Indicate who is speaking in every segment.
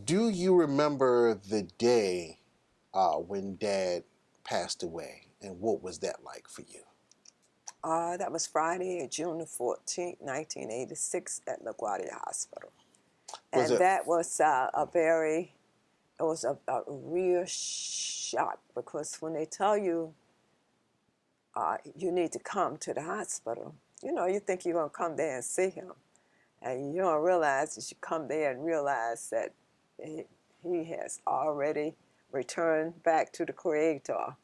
Speaker 1: Do you remember the day when Dad passed away, and what was that like for you?
Speaker 2: That was Friday, June the 14th, 1986 at LaGuardia Hospital.
Speaker 1: Was
Speaker 2: And
Speaker 1: it?
Speaker 2: that was it was a real shock because when they tell you you need to come to the hospital, you think you're going to come there and see him. And you don't realize that you come there and realize that he has already returned back to the Creator.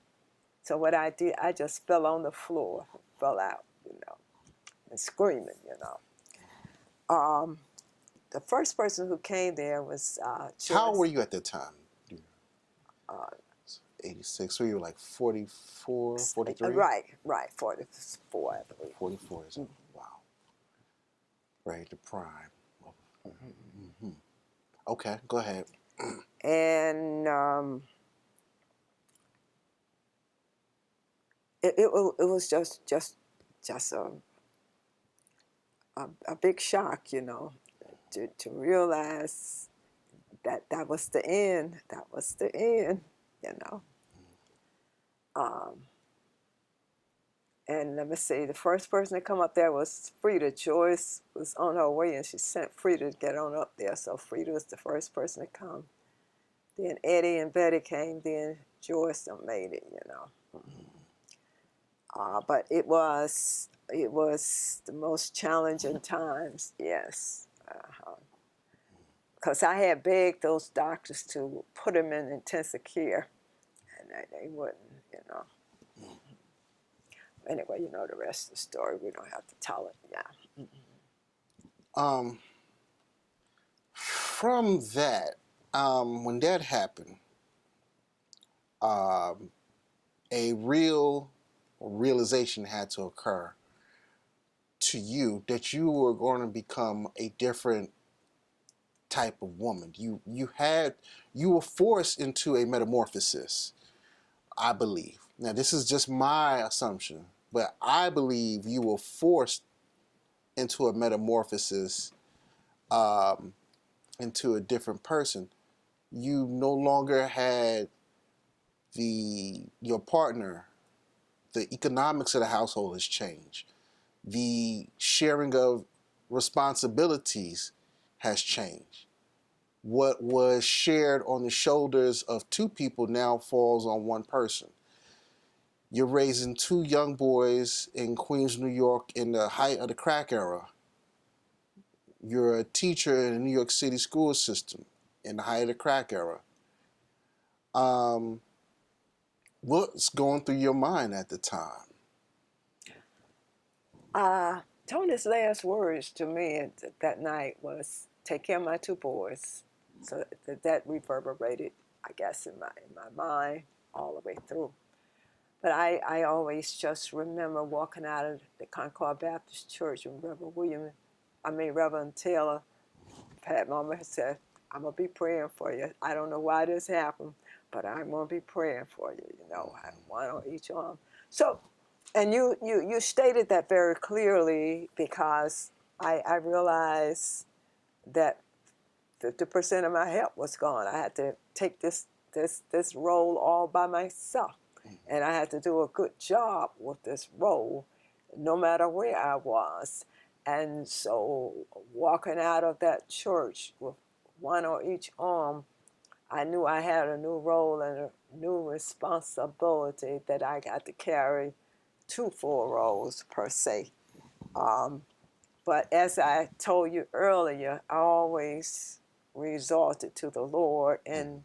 Speaker 2: So what I did, I just fell on the floor, fell out, and screaming. The first person who came there was
Speaker 1: How old were
Speaker 2: Joyce.
Speaker 1: you at that time?
Speaker 2: Uh,
Speaker 1: 86. So you were like 44, 43?
Speaker 2: right, 44, I believe.
Speaker 1: 44 is wow. Right, the prime. Mm-hmm. Okay, go ahead.
Speaker 2: And it was just a big shock, to realize that was the end. That was the end, you know. Um, and let me see, the first person to come up there was Frida. Joyce was on her way, and she sent Frida to get on up there. So Frida was the first person to come. Then Eddie and Betty came. Then Joyce made it. But it was the most challenging times, yes. Because I had begged those doctors to put him in intensive care, and they wouldn't, you know. Anyway, you know the rest of the story. We don't have to tell it, yeah.
Speaker 1: Um, from that, when that happened, um, a real realization had to occur to you that you were going to become a different type of woman. You were forced into a metamorphosis, I believe. Now this is just my assumption, but I believe you were forced into a metamorphosis, um, into a different person. You no longer had your partner. The economics of the household has changed. The sharing of responsibilities has changed. What was shared on the shoulders of two people now falls on one person. You're raising two young boys in Queens, New York in the height of the crack era. You're a teacher in the New York City school system in the height of the crack era. Um, what's going through your mind at the time?
Speaker 2: Tony's last words to me that night was, "Take care of my two boys." So that reverberated, I guess, in my mind all the way through. But I always just remember walking out of the Concord Baptist Church and Reverend Taylor, Pat Mama had said, "I'm going to be praying for you. I don't know why this happened, but I'm going to be praying for you, one on each arm." So, and you stated that very clearly because I realized that 50% of my help was gone. I had to take this role all by myself. And I had to do a good job with this role, no matter where I was. And so walking out of that church with one on each arm, I knew I had a new role and a new responsibility that I got to carry two full roles per se. But as I told you earlier, I always resorted to the Lord and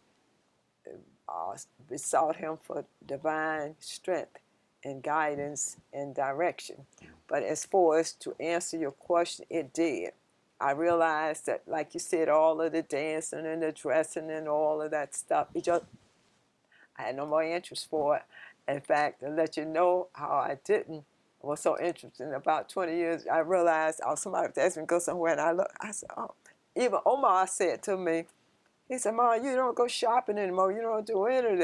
Speaker 2: besought Him for divine strength and guidance and direction. But as far as to answer your question, it did. I realized that, like you said, all of the dancing and the dressing and all of that stuff, I had no more interest for it. In fact, to let you know how I didn't, was so interesting. In about 20 years, I realized somebody was asking me to go somewhere, and I said, oh. Even Omar said to me, he said, "Ma, you don't go shopping anymore. You don't do any of that."